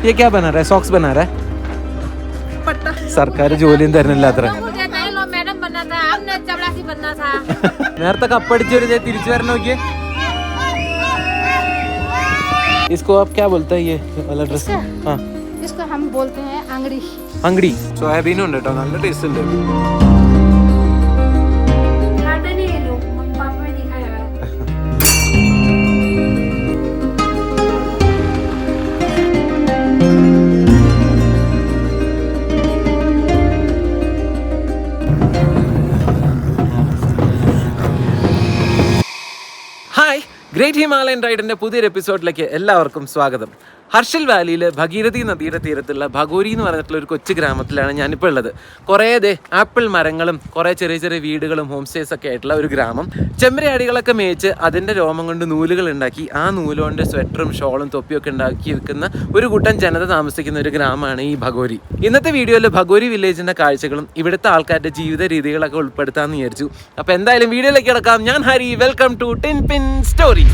ये क्या बना रहा है? सॉक्स बना रहा है? സർക്കാർ ജോലിയും തരുന്നില്ല അത്ര. നേരത്തെ കപ്പടിച്ചൊരു തിരിച്ചു വരണം നോക്കിയേ. इसको आप क्या बोलते हैं ये वाला ड्रेस? हाँ, इसको हम बोलते हैं अंगड़ी. अंगड़ी. സോയാബീനും ഉണ്ട് കേട്ടോ, നല്ല ടേസ്റ്റ് ഉണ്ട്. ഹായ്, ഗ്രേറ്റ് ഹിമാലയൻ റൈഡിൻ്റെ പുതിയൊരു എപ്പിസോഡിലേക്ക് എല്ലാവർക്കും സ്വാഗതം. ഹർഷൽ വാലിയിൽ ഭഗീരഥി നദിയുടെ തീരത്തുള്ള ഭഗോരി എന്ന് പറഞ്ഞിട്ടുള്ള ഒരു കൊച്ചു ഗ്രാമത്തിലാണ് ഞാനിപ്പോൾ ഉള്ളത്. കുറേ ആപ്പിൾ മരങ്ങളും കുറേ ചെറിയ ചെറിയ വീടുകളും ഹോം സ്റ്റേസ് ഒക്കെ ആയിട്ടുള്ള ഒരു ഗ്രാമം. ചെമ്മരിയാടികളൊക്കെ മേയിച്ച് അതിൻ്റെ രോമം കൊണ്ട് നൂലുകൾ ഉണ്ടാക്കി ആ നൂലുകൊണ്ട് സ്വെറ്ററും ഷോളും തൊപ്പിയൊക്കെ ഉണ്ടാക്കി വെക്കുന്ന ഒരു കൂട്ടം ജനത താമസിക്കുന്ന ഒരു ഗ്രാമമാണ് ഈ ഭഗോരി. ഇന്നത്തെ വീഡിയോയിൽ ഭഗോരി വില്ലേജിൻ്റെ കാഴ്ചകളും ഇവിടുത്തെ ആൾക്കാരുടെ ജീവിത രീതികളൊക്കെ ഉൾപ്പെടുത്താമെന്ന് വിചാരിച്ചു. അപ്പോൾ എന്തായാലും വീഡിയോയിലേക്ക് കിടക്കാം. ഞാൻ Hari, welcome to Tin Pin Story.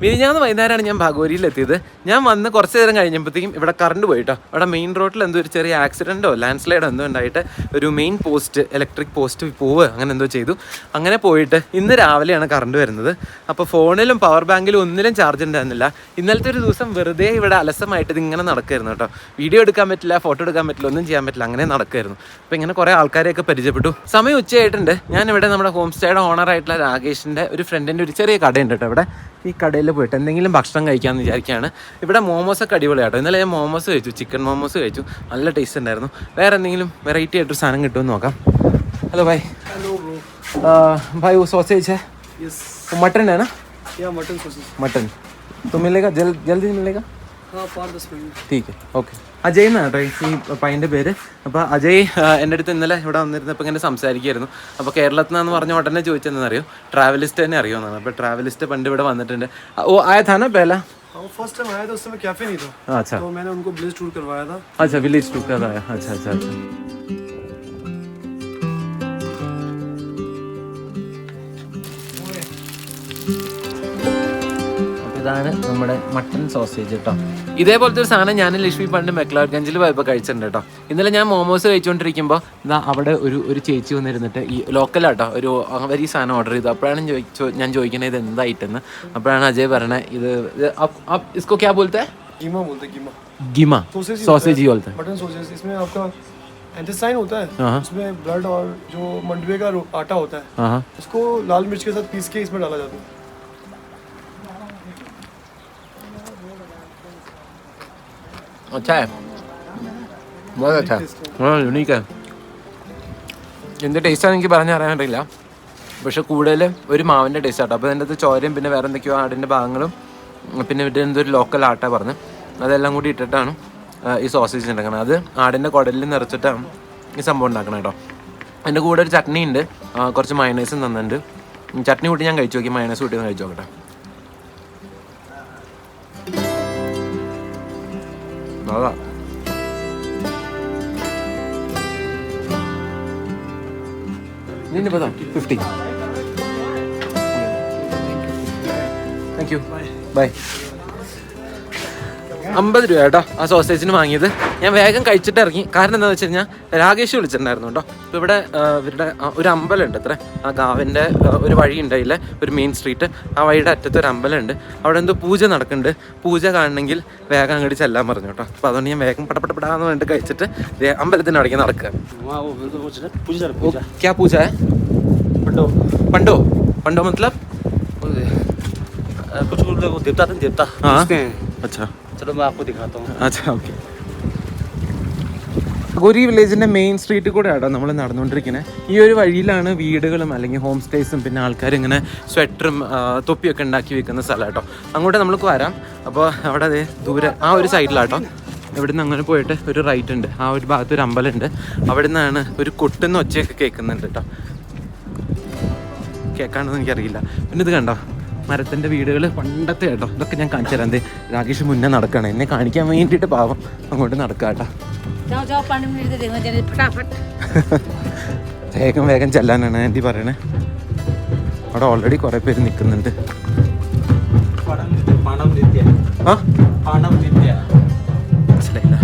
മിനിഞ്ഞാന്ന് വൈകുന്നേരമാണ് ഞാൻ ഭഗോരിയിലെത്തിയത്. ഞാൻ വന്ന് കുറച്ച് നേരം കഴിഞ്ഞപ്പോഴത്തേക്കും ഇവിടെ കറണ്ട് പോയിട്ടോ. അവിടെ മെയിൻ റോഡിൽ എന്തോ ഒരു ചെറിയ ആക്സിഡൻറ്റോ ലാൻഡ് സ്ലൈഡോ എന്തോ ഉണ്ടായിട്ട് ഒരു മെയിൻ പോസ്റ്റ്, ഇലക്ട്രിക് പോസ്റ്റ് പോവുക അങ്ങനെ എന്തോ ചെയ്തു. അങ്ങനെ പോയിട്ട് ഇന്ന് രാവിലെയാണ് കറണ്ട് വരുന്നത്. അപ്പോൾ ഫോണിലും പവർ ബാങ്കിലും ഒന്നിലും ചാർജ് ഉണ്ടായിരുന്നില്ല. ഇന്നലത്തെ ഒരു ദിവസം വെറുതെ ഇവിടെ അലസമായിട്ട് ഇതിങ്ങനെ നടക്കുമായിരുന്നു കേട്ടോ. വീഡിയോ എടുക്കാൻ പറ്റില്ല, ഫോട്ടോ എടുക്കാൻ പറ്റില്ല, ഒന്നും ചെയ്യാൻ പറ്റില്ല, അങ്ങനെ നടക്കുമായിരുന്നു. അപ്പോൾ ഇങ്ങനെ കുറേ ആൾക്കാരെയൊക്കെ പരിചയപ്പെട്ടു. സമയം ഉച്ചയായിട്ടുണ്ട്. ഞാനിവിടെ നമ്മുടെ ഹോം സ്റ്റേയുടെ ഓണറായിട്ടുള്ള രാകേഷിൻ്റെ ഒരു ഫ്രണ്ടിൻ്റെ ഒരു ചെറിയ കടയുണ്ട് കേട്ടോ. ഇവിടെ ഈ കടയിൽ പോയിട്ട് എന്തെങ്കിലും ഭക്ഷണം കഴിക്കാമെന്ന് വിചാരിക്കുകയാണ്. ഇവിടെ മോമോസൊക്കെ അടിപൊളിയാട്ടോ. ഇന്നലെ ഞാൻ മോമോസ് കഴിച്ചു, ചിക്കൻ മോമോസ് കഴിച്ചു, നല്ല ടേസ്റ്റ് ഉണ്ടായിരുന്നു. വേറെ എന്തെങ്കിലും വെറൈറ്റി ആയിട്ടൊരു സാധനം കിട്ടുമെന്ന് നോക്കാം. ഹലോ ഭായ്. भाई वो सॉसेज है? यस. वो मटन है ना? या मटन सॉसेज. मटन तो मिलेगा जल्दी मिलेगा? हाँ, 5-10 मिनट. ठीक है, ഓക്കെ. അജയ് എന്നാണ് കേട്ടോ ഈ പയ്യൻ്റെ പേര്. അപ്പോൾ അജയ് എൻ്റെ അടുത്ത് ഇന്നലെ ഇവിടെ വന്നിരുന്നപ്പോൾ ഇങ്ങനെ സംസാരിക്കുമായിരുന്നു. അപ്പോൾ കേരളത്തിൽ നിന്നാന്ന് പറഞ്ഞ ഉടനെ ചോദിച്ചെന്നറിയോ, ട്രാവലിസ്റ്റ് തന്നെ അറിയുമെന്നാണ്. അപ്പോൾ ട്രാവലിസ്റ്റ് പണ്ട് ഇവിടെ വന്നിട്ടുണ്ട്. ഓ ആയ था ना पहला? हाँ, फर्स्ट टाइम आया था, उस समय कैफे नहीं था. अच्छा, तो मैंने उनको विलेज टूर करवाया था. अच्छा विलेज टूर कराया. अच्छा अच्छा अच्छा. ഇതാണ് നമ്മുടെ മട്ടൺ സോസേജ് കേട്ടോ. ഇതേപോലത്തെ ഒരു സാധനം ഞാൻ ലക്ഷ്മി പണ്ട് മെക്ലാഡ്ഗഞ്ചിൽ പോയപ്പോൾ കഴിച്ചിട്ടുണ്ട് കേട്ടോ. ഇന്നലെ ഞാൻ മോമോസ് കഴിച്ചുകൊണ്ടിരിക്കുമ്പോൾ ഇതാ അവിടെ ഒരു ചേച്ചി വന്നിരുന്നിട്ട് ഈ ലോക്കലാട്ടോ ഒരു അവർ ഈ സാധനം ഓർഡർ ചെയ്തു. അപ്പോഴാണ് ഞാൻ ചോദിക്കുന്നത് ഇത് എന്തായിട്ടെന്ന്. അപ്പോഴാണ് അജയ് പറയണേ ഇത് इसको क्या बोलते हैं? कीमा बोलते हैं. कीमा. गीमा सॉसेज ही बोलते हैं. Mutton sausage. इसमें आपका इंटेस्टाइन होता है, इसमें ब्लड और जो मंडवे का आटा होता है, इसको लाल मिर्च के साथ पीस के इसमें डाला जाता है. अच्छा है, बहुत अच्छा है. हाँ, यूनिक है. എന്ത് ടേസ്റ്റാണ് എനിക്ക് പറഞ്ഞറിയാൻ അറിയില്ല. പക്ഷെ കൂടുതൽ ഒരു മാവിൻ്റെ ടേസ്റ്റ് ആട്ടോ. അപ്പോൾ അതിൻ്റെ അകത്ത് ചോരയും പിന്നെ വേറെ എന്തൊക്കെയോ ആടിൻ്റെ ഭാഗങ്ങളും പിന്നെ ഇവിടെ എന്തൊരു ലോക്കൽ ആട്ട പറഞ്ഞ് അതെല്ലാം കൂടി ഇട്ടിട്ടാണ് ഈ സോസേജ് ഉണ്ടാക്കണം. അത് ആടിൻ്റെ കുടലിൽ നിറച്ചിട്ടാണ് ഈ സംഭവം ഉണ്ടാക്കണം കേട്ടോ. അതിൻ്റെ കൂടെ ഒരു ചട്നി ഉണ്ട്, കുറച്ച് മയണൈസും തന്നിട്ടുണ്ട്. ചട്നി കൂട്ടി ഞാൻ കഴിച്ചു നോക്കി, മയണൈസ് കൂട്ടി കഴിച്ചു നോക്കട്ടെ. नहीं पता 50. Thank you, by. 50 രൂപ കേട്ടോ ആ സോസേജിന് വാങ്ങിയത്. ഞാൻ വേഗം കഴിച്ചിട്ട് ഇറങ്ങി. കാരണം എന്താണെന്ന് വെച്ച് കഴിഞ്ഞാൽ രാകേഷ് വിളിച്ചിട്ടുണ്ടായിരുന്നു കേട്ടോ. ഇപ്പോൾ ഇവിടെ ഇവരുടെ ഒരു അമ്പലമുണ്ട് അത്ര. ആ ഗാവിൻ്റെ ഒരു വഴി ഉണ്ടായില്ലേ, ഒരു മെയിൻ സ്ട്രീറ്റ്, ആ വഴിയുടെ അറ്റത്ത് ഒരു അമ്പലമുണ്ട്. അവിടെ എന്തോ പൂജ നടക്കുന്നുണ്ട്. പൂജ കാണണമെങ്കിൽ വേഗം അങ്ങോട്ട് ചെല്ലാൻ പറഞ്ഞു കേട്ടോ. അപ്പോൾ അതുകൊണ്ട് ഞാൻ വേഗം പടപെടാന്ന് പറഞ്ഞിട്ട് കഴിച്ചിട്ട് അമ്പലത്തിൻ്റെ അവിടേക്ക് നടക്കുക. ക്യാ പൂജ है? पंडो. पंडो मतलब कुछ लोग देवता हाँ. अच्छा चलो मैं आपको दिखाता हूँ. अच्छा ओके. ഭഗോരി വില്ലേജിൻ്റെ മെയിൻ സ്ട്രീറ്റിൽ കൂടെ ആട്ടോ നമ്മൾ നടന്നുകൊണ്ടിരിക്കുന്നത്. ഈ ഒരു വഴിയിലാണ് വീടുകളും അല്ലെങ്കിൽ ഹോം സ്റ്റേസും പിന്നെ ആൾക്കാർ ഇങ്ങനെ സ്വെറ്ററും തൊപ്പിയൊക്കെ ഉണ്ടാക്കി വെക്കുന്ന സ്ഥലം കേട്ടോ. അങ്ങോട്ട് നമുക്ക് വരാം. അപ്പോൾ അവിടെ അതേ ദൂരെ ആ ഒരു സൈഡിലാട്ടോ. ഇവിടെ നിന്ന് അങ്ങനെ പോയിട്ട് ഒരു റൈറ്റ് ഉണ്ട്. ആ ഒരു ഭാഗത്ത് ഒരു അമ്പലമുണ്ട്. അവിടെ നിന്നാണ് ഒരു കൊട്ടുന്ന ഒച്ചയൊക്കെ കേൾക്കുന്നുണ്ട് കേട്ടോ. കേൾക്കാണെന്ന് എനിക്കറിയില്ല. പിന്നെ ഇത് കണ്ടോ, മരത്തിൻ്റെ വീടുകൾ പണ്ടത്തെ കേട്ടോ. ഇതൊക്കെ ഞാൻ കാണിച്ചു തരാം. എന്തേ രാകേഷ് മുന്നേ നടക്കണം, എന്നെ കാണിക്കാൻ വേണ്ടിയിട്ട് പാവം അങ്ങോട്ട് നടക്കാം കേട്ടോ. വേഗം വേഗം ചെല്ലാനാണ് ആൻറ്റി പറയണേ. അവിടെ ഓൾറെഡി കുറേ പേര് നിൽക്കുന്നുണ്ട്. पांडव नृत्य ആ पांडव नृत्य മനസ്സിലായില്ല.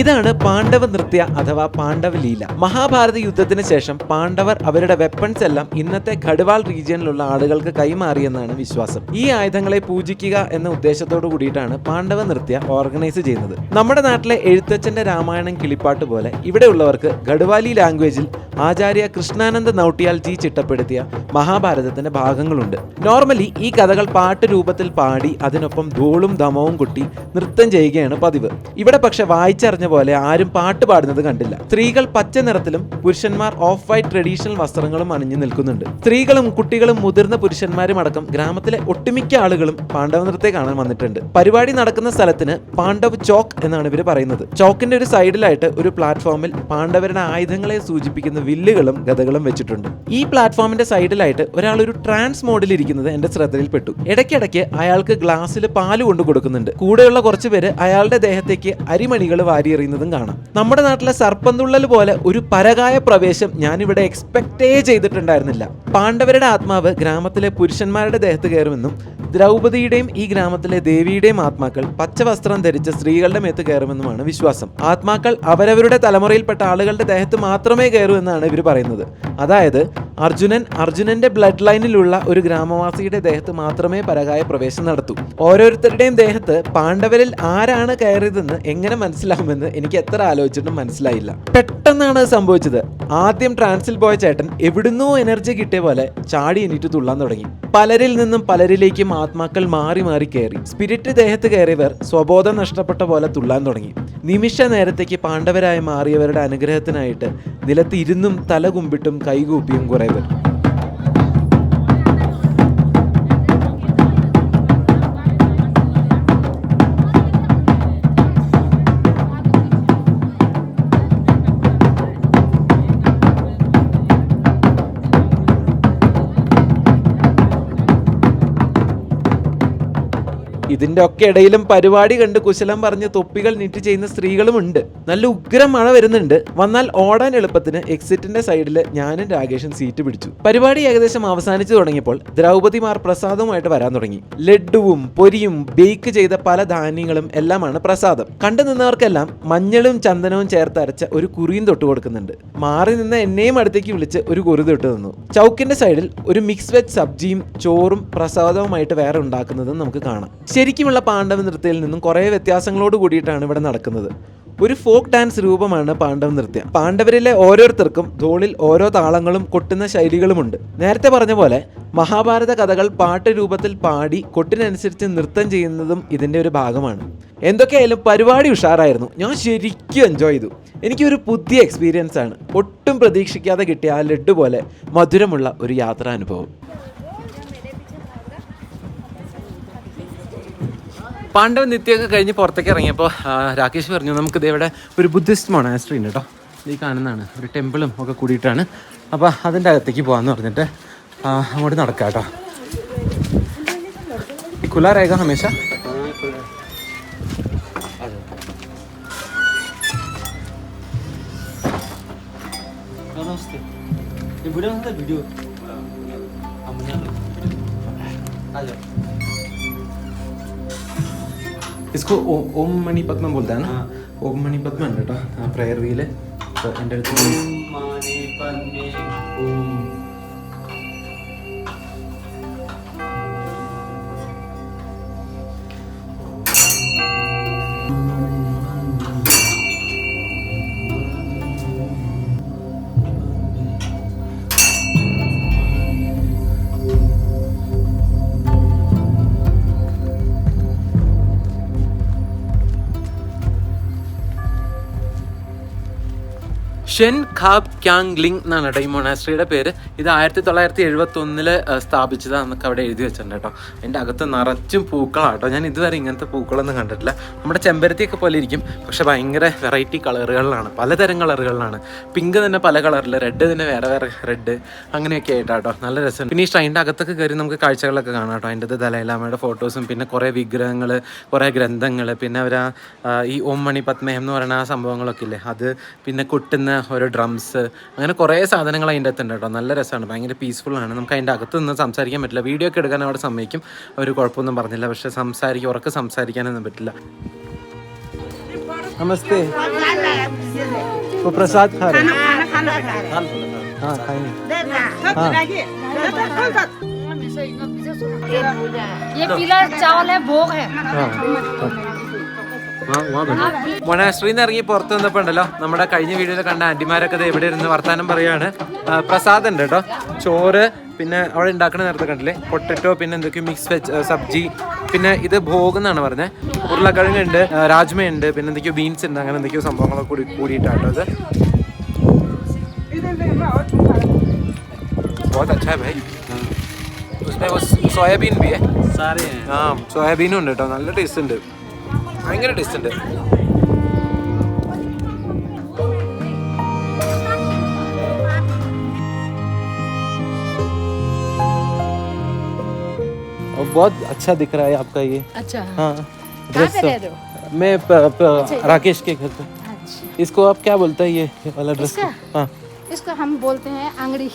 ഇതാണ് പാണ്ഡവ നൃത്യ അഥവാ പാണ്ഡവ ലീല. മഹാഭാരത യുദ്ധത്തിന് ശേഷം പാണ്ഡവർ അവരുടെ വെപ്പൺസ് എല്ലാം ഇന്നത്തെ ഖഡ്വാൾ റീജിയനിലുള്ള ആളുകൾക്ക് കൈമാറിയെന്നാണ് വിശ്വാസം. ഈ ആയുധങ്ങളെ പൂജിക്കുക എന്ന ഉദ്ദേശത്തോടു കൂടിയിട്ടാണ് പാണ്ഡവ നൃത്യ ഓർഗനൈസ് ചെയ്യുന്നത്. നമ്മുടെ നാട്ടിലെ എഴുത്തച്ഛന്റെ രാമായണം കിളിപ്പാട്ട് പോലെ ഇവിടെയുള്ളവർക്ക് ഗഡ്വാലി ലാംഗ്വേജിൽ ആചാര്യ കൃഷ്ണാനന്ദ നൗട്ടിയാൽ ജി ചിട്ടപ്പെടുത്തിയ മഹാഭാരതത്തിന്റെ ഭാഗങ്ങളുണ്ട്. നോർമലി ഈ കഥകൾ പാട്ട് രൂപത്തിൽ പാടി അതിനൊപ്പം ധോളും ദമവും കൊട്ടി നൃത്തം ചെയ്യുകയാണ് പതിവ്. ഇവിടെ പക്ഷെ വായിച്ചറിഞ്ഞ പോലെ ആരും പാട്ട് പാടുന്നത് കണ്ടില്ല. സ്ത്രീകൾ പച്ച നിറത്തിലും പുരുഷന്മാർ ഓഫ് വൈറ്റ് ട്രഡീഷണൽ വസ്ത്രങ്ങളും അണിഞ്ഞു നിൽക്കുന്നുണ്ട്. സ്ത്രീകളും കുട്ടികളും മുതിർന്ന പുരുഷന്മാരും അടക്കം ഗ്രാമത്തിലെ ഒട്ടുമിക്ക ആളുകളും പാണ്ഡവ നൃത്തം കാണാൻ വന്നിട്ടുണ്ട്. പരിപാടി നടക്കുന്ന സ്ഥലത്തിന് പാണ്ഡവ് ചോക്ക് എന്നാണ് ഇവർ പറയുന്നത്. ചോക്കിന്റെ ഒരു സൈഡിലായിട്ട് ഒരു പ്ലാറ്റ്ഫോമിൽ പാണ്ഡവരുടെ ആയുധങ്ങളെ സൂചിപ്പിക്കുന്ന വില്ലുകളും ഗദകളും വെച്ചിട്ടുണ്ട്. ഈ പ്ലാറ്റ്ഫോമിന്റെ സൈഡിലായിട്ട് ഒരാൾ ഒരു ട്രാൻസ് മോഡിൽ ഇരിക്കുന്നത് എന്റെ ശ്രദ്ധയിൽപ്പെട്ടു. ഇടയ്ക്കിടയ്ക്ക് അയാൾക്ക് ഗ്ലാസ്സിൽ പാല് കൊണ്ടു കൊടുക്കുന്നുണ്ട്. കൂടെയുള്ള കുറച്ചു പേര് അയാളുടെ ദേഹത്തേക്ക് അരിമണികൾ വാരിയെറിയുന്നതും കാണാം. നമ്മുടെ നാട്ടിലെ സർപ്പന്തുള്ളൽ പോലെ ഒരു പരകായ പ്രവേശം ഞാനിവിടെ എക്സ്പെക്റ്റേ ചെയ്തിട്ടുണ്ടായിരുന്നില്ല. പാണ്ഡവരുടെ ആത്മാവ് ഗ്രാമത്തിലെ പുരുഷന്മാരുടെ ദേഹത്ത് കയറുമെന്നും ദ്രൗപദിയുടെയും ഈ ഗ്രാമത്തിലെ ദേവിയുടെയും ആത്മാക്കൾ പച്ചവസ്ത്രം ധരിച്ച സ്ത്രീകളുടെ മേത്ത് കയറുമെന്നുമാണ് വിശ്വാസം. ആത്മാക്കൾ അവരവരുടെ തലമുറയിൽപ്പെട്ട ആളുകളുടെ ദേഹത്ത് മാത്രമേ കയറൂ എന്നാണ് ഇവർ പറയുന്നത്. അതായത് അർജുനന്റെ ബ്ലഡ് ലൈനിലുള്ള ഒരു ഗ്രാമവാസിയുടെ ദേഹത്ത് മാത്രമേ പരകായ പ്രവേശം നടത്തൂ. ഓരോരുത്തരുടെയും ദേഹത്ത് പാണ്ഡവരിൽ ആരാണ് കയറിയതെന്ന് എങ്ങനെ മനസ്സിലാവുമെന്ന് എനിക്ക് എത്ര ആലോചിച്ചിട്ടും മനസ്സിലായില്ല. പെട്ടെന്നാണ് സംഭവിച്ചത്. ആദ്യം ട്രാൻസിൽ പോയ ചേട്ടൻ എവിടുന്നോ എനർജി കിട്ടിയ പോലെ ചാടി എണീറ്റ് തുള്ളാൻ തുടങ്ങി. പലരിൽ നിന്നും പലരിലേക്കും ആത്മാക്കൾ മാറി മാറി കയറി. സ്പിരിറ്റ് ദേഹത്ത് കയറിയവർ സ്വബോധം നഷ്ടപ്പെട്ട പോലെ തുള്ളാൻ തുടങ്ങി. നിമിഷ നേരത്തേക്ക് പാണ്ഡവരായി മാറിയവരുടെ അനുഗ്രഹത്തിനായിട്ട് നിലത്ത് ഇരുന്നും തല കുമ്പിട്ടും കൈകൂപ്പിയും കുറേ പേർ. ഇതിന്റെ ഒക്കെ ഇടയിലും പരിപാടി കണ്ട് കുശലം പറഞ്ഞ് തൊപ്പികൾ നീട്ടി ചെയ്യുന്ന സ്ത്രീകളുമുണ്ട്. നല്ല ഉഗ്രം മഴ വരുന്നുണ്ട്. വന്നാൽ ഓടാൻ എളുപ്പത്തിന് എക്സിറ്റിന്റെ സൈഡിൽ ഞാനും രാകേഷും സീറ്റ് പിടിച്ചു. പരിപാടി ഏകദേശം അവസാനിച്ചു തുടങ്ങിയപ്പോൾ ദ്രൗപദിമാർ പ്രസാദവുമായിട്ട് വരാൻ തുടങ്ങി. ലഡുവും പൊരിയും ബേക്ക് ചെയ്ത പല ധാന്യങ്ങളും എല്ലാമാണ് പ്രസാദം. കണ്ടു നിന്നവർക്കെല്ലാം മഞ്ഞളും ചന്ദനവും ചേർത്ത് അരച്ച ഒരു കുറിയും തൊട്ട് കൊടുക്കുന്നുണ്ട്. മാറി നിന്ന് എന്നെയും അടുത്തേക്ക് വിളിച്ച് ഒരു കുറി തൊട്ട് തന്നു. ചൗക്കിന്റെ സൈഡിൽ ഒരു മിക്സ് വെജ് സബ്ജിയും ചോറും പ്രസാദവുമായിട്ട് വേറെ ഉണ്ടാക്കുന്നതും നമുക്ക് കാണാം. ശരിക്കുമുള്ള പാണ്ഡവ നൃത്തത്തിൽ നിന്നും കുറേ വ്യത്യാസങ്ങളോട് കൂടിയിട്ടാണ് ഇവിടെ നടക്കുന്നത്. ഒരു ഫോക്ക് ഡാൻസ് രൂപമാണ് പാണ്ഡവ നൃത്യം. പാണ്ഡവരിലെ ഓരോരുത്തർക്കും ധോളിൽ ഓരോ താളങ്ങളും കൊട്ടുന്ന ശൈലികളുമുണ്ട്. നേരത്തെ പറഞ്ഞ പോലെ മഹാഭാരത കഥകൾ പാട്ട് രൂപത്തിൽ പാടി കൊട്ടിനനുസരിച്ച് നൃത്തം ചെയ്യുന്നതും ഇതിൻ്റെ ഒരു ഭാഗമാണ്. എന്തൊക്കെയായാലും പരിപാടി ഉഷാറായിരുന്നു. ഞാൻ ശരിക്കും എൻജോയ് ചെയ്തു. എനിക്കൊരു പുതിയ എക്സ്പീരിയൻസ് ആണ്. ഒട്ടും പ്രതീക്ഷിക്കാതെ കിട്ടിയ ആ ലഡ്ഡു പോലെ മധുരമുള്ള ഒരു യാത്രാനുഭവം. പാണ്ഡവ നിത്യമൊക്കെ കഴിഞ്ഞ് പുറത്തേക്ക് ഇറങ്ങിയപ്പോൾ രാകേഷ് പറഞ്ഞു നമുക്കിത് ഇവിടെ ഒരു ബുദ്ധിസ്റ്റ് മൊണാസ്ട്രി ഉണ്ട് കേട്ടോ. ഈ കാണുന്നതാണ് ഒരു ടെമ്പിളും ഒക്കെ കൂടിയിട്ടാണ്. അപ്പോൾ അതിൻ്റെ അകത്തേക്ക് പോകാമെന്ന് പറഞ്ഞിട്ട് അങ്ങോട്ട് നടക്കാം കേട്ടോ. ഈ खुला रहेगा हमेशा? वीडियो इसको ओम मणि पद्म बोलता है ना? ओम मणि पद्म है കേട്ടോ ആ പ്രയർ വീല്. എൻ്റെ അടുത്ത് ഷെൻ ഖാബ് ക്യാങ് ലിങ് എന്നാണ് കേട്ടോ ഈ മൊണാസ്ട്രിയുടെ പേര്. ഇത് 1971 സ്ഥാപിച്ചതാണെന്നൊക്കെ അവിടെ എഴുതി വെച്ചിട്ടുണ്ട് കേട്ടോ. അതിൻ്റെ അകത്ത് നിറച്ചും പൂക്കളാട്ടോ. ഞാൻ ഇതുവരെ ഇങ്ങനത്തെ പൂക്കളൊന്നും കണ്ടിട്ടില്ല. നമ്മുടെ ചെമ്പരത്തിയൊക്കെ പോലെ ഇരിക്കും, പക്ഷെ ഭയങ്കര വെറൈറ്റി കളറുകളിലാണ്, പലതരം കളറുകളിലാണ്. പിങ്ക് തന്നെ പല കളറിൽ, റെഡ് തന്നെ വേറെ വേറെ റെഡ്, അങ്ങനെയൊക്കെ ആയിട്ടാട്ടോ. നല്ല രസമുണ്ട്. പിന്നെ ഈ ഷ്രൈൻ്റെ അകത്തൊക്കെ കയറി നമുക്ക് കാഴ്ചകളൊക്കെ കാണാം കേട്ടോ. അതിൻ്റെ ദലൈലാമയുടെ ഫോട്ടോസും പിന്നെ കുറേ വിഗ്രഹങ്ങൾ, കുറേ ഗ്രന്ഥങ്ങൾ, പിന്നെ അവർ ഈ ഓം മണി പത്മേഹം എന്ന് പറയുന്ന ആ സംഭവങ്ങളൊക്കെ ഇല്ലേ അത്, പിന്നെ കൊട്ടുന്ന ഓരോ ഡ്രംസ്, അങ്ങനെ കുറേ സാധനങ്ങൾ അതിൻ്റെ അകത്തുണ്ട് കേട്ടോ. നല്ല രസമാണ്, ഭയങ്കര പീസ്ഫുള്ളാണ്. നമുക്ക് അതിൻ്റെ അകത്ത് നിന്ന് സംസാരിക്കാൻ പറ്റില്ല. വീഡിയോ ഒക്കെ എടുക്കാൻ അവിടെ സമ്മതിക്കും, അവർ കുഴപ്പമൊന്നും പറഞ്ഞില്ല. പക്ഷേ ഉറക്കെ സംസാരിക്കാനൊന്നും പറ്റില്ല. നമസ്തേ. वो प्रसाद खा रहे हैं? हाँ खाएंगे. ये पीला चावल है, भोग है. മൊണാസ്ട്രിയിൽ നിന്ന് ഇറങ്ങി പുറത്ത് വന്നപ്പോൾ ഉണ്ടല്ലോ, നമ്മുടെ കഴിഞ്ഞ വീഡിയോയിൽ കണ്ട ആൻറ്റിമാരൊക്കെ ഇവിടെ ഇരുന്ന് വർത്താനം പറയാണ്. പ്രസാദം ഉണ്ട് കേട്ടോ, ചോറ്, പിന്നെ അവിടെ ഉണ്ടാക്കണ നേരത്തെ കണ്ടില്ലേ പൊട്ടറ്റോ, പിന്നെ എന്തൊക്കെയോ മിക്സ് വെജ് സബ്ജി, പിന്നെ ഇത് ഭോഗ് എന്നാണ് പറഞ്ഞത്. ഉരുളക്കിഴങ്ങുണ്ട്, രാജ്മയുണ്ട്, പിന്നെ എന്തൊക്കെയോ ബീൻസ് ഉണ്ട്, അങ്ങനെ എന്തൊക്കെയോ സംഭവങ്ങളൊക്കെ കൂടിയിട്ടാട്ടോ ഇത്. बहुत अच्छा है भाई. उसमें वो सोयाबीन भी है, सारे हैं. हाँ सोयाबीനും ഉണ്ട് കേട്ടോ. നല്ല ടേസ്റ്റ് ഉണ്ട്, ഭയങ്കര ടേസ്റ്റ് ഉണ്ട്. और बहुत अच्छा दिख रहा है आपका ये. अच्छा, हाँ कहाँ पे रह रहे हो? मैं राकेश के घर पे. अच्छा, इसको आप क्या बोलते हैं ये वाला ड्रेस? इसका? हाँ इसको हम बोलते हैं अंगड़ी.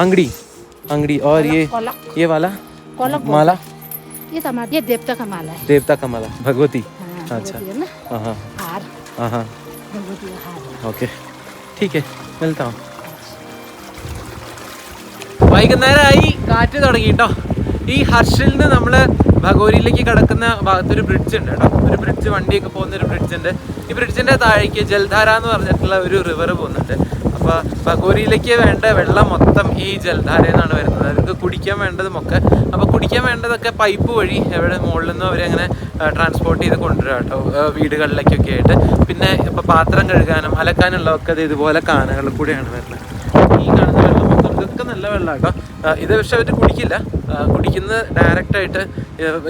अंगड़ी. अंगड़ी. और ये कोलक. ये वाला कोलक माला, ये टमाटर, ये देवता का माला है. देवता का माला, भगवती. हाँ, अच्छा. भगवती है ना. हाँ हाँ हार, हाँ हाँ भगवती का हार. ഓക്കെ ठीक है, मिलता हूँ. വൈകുന്നേരമായി, കാറ്റ് തുടങ്ങി കേട്ടോ. ഈ ഹർഷിൽ നിന്ന് നമ്മൾ ഭഗോരിയിലേക്ക് കിടക്കുന്ന ഭാഗത്തൊരു ബ്രിഡ്ജ് ഉണ്ട് കേട്ടോ. ഒരു ബ്രിഡ്ജ്, വണ്ടിയൊക്കെ പോകുന്നൊരു ബ്രിഡ്ജ് ഉണ്ട്. ഈ ബ്രിഡ്ജിൻ്റെ താഴേക്ക് ജൽധാര എന്ന് പറഞ്ഞിട്ടുള്ള ഒരു റിവർ പോകുന്നുണ്ട്. അപ്പോൾ ഭഗോരിയിലേക്ക് വേണ്ട വെള്ളം മൊത്തം ഈ ജൽധാരയിൽ നിന്നാണ് വരുന്നത്. അവർക്ക് കുടിക്കാൻ വേണ്ടതുമൊക്കെ. അപ്പോൾ കുടിക്കാൻ വേണ്ടതൊക്കെ പൈപ്പ് വഴി എവിടെ മുകളിൽ നിന്നും അവരങ്ങനെ ട്രാൻസ്പോർട്ട് ചെയ്ത് കൊണ്ടുവരിക കേട്ടോ, വീടുകളിലേക്കൊക്കെ ആയിട്ട്. പിന്നെ ഇപ്പോൾ പാത്രം കഴുകാനും അലക്കാനുള്ളതൊക്കെ അത് ഇതുപോലെ കാനകളിൽ കൂടെയാണ് വരുന്നത്. ഈ കാണുന്ന വെള്ളം മൊത്തം ഇതൊക്കെ നല്ല വെള്ളം കേട്ടോ. ഇത് പക്ഷെ അവർ കുടിക്കില്ല, കുടിക്കുന്നത് ഡയറക്റ്റായിട്ട്